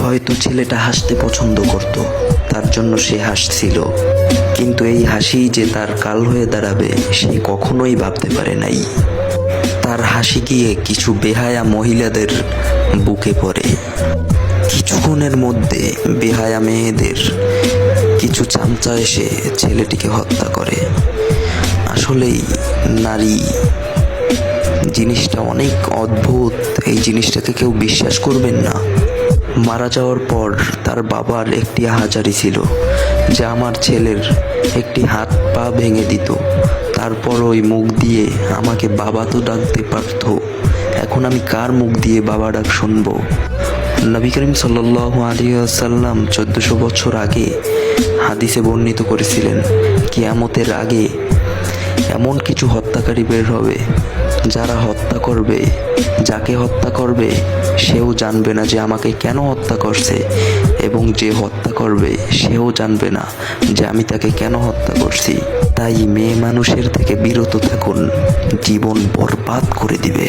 হয়তো ছেলেটা হাসতে পছন্দ করত, তার জন্য সে হাসছিল। কিন্তু এই হাসি যে তার কাল হয়ে দাঁড়াবে সে কখনোই ভাবতে পারে নাই। তার হাসি গিয়ে কিছু বেহায়া মহিলাদের বুকে পড়ে। কিছুক্ষণের মধ্যে বেহায়া মেয়েদের কিছু চামচা এসে ছেলেটিকে হত্যা করে। আসলেই নারী জিনিসটা অনেক অদ্ভুত, এই জিনিসটাকে কেউ বিশ্বাস করবেন না। মারা যাওয়ার পর তার বাবার একটি হাজারি ছিল যে আমার ছেলের একটি হাত পা ভেঙে দিত, তারপর ওই মুখ দিয়ে আমাকে বাবা তো ডাকতে পারত। এখন আমি কার মুখ দিয়ে বাবা ডাক শুনবো? নবী করিম সাল্লাল্লাহু আলাইহি ওয়াসাল্লাম 1400 বছর আগে হাদিসে বর্ণিত করেছিলেন, কিয়ামতের আগে এমন কিছু হত্যাকারী বের হবে যারা হত্যা করবে, যাকে হত্যা করবে সেও জানবে না যে আমাকে কেন হত্যা করছে, এবং যে হত্যা করবে সেও জানবে না যে আমি তাকে কেন হত্যা করছি। তাই মেয়ে মানুষের থেকে বিরত থাকুন, জীবন বরবাদ করে দিবে।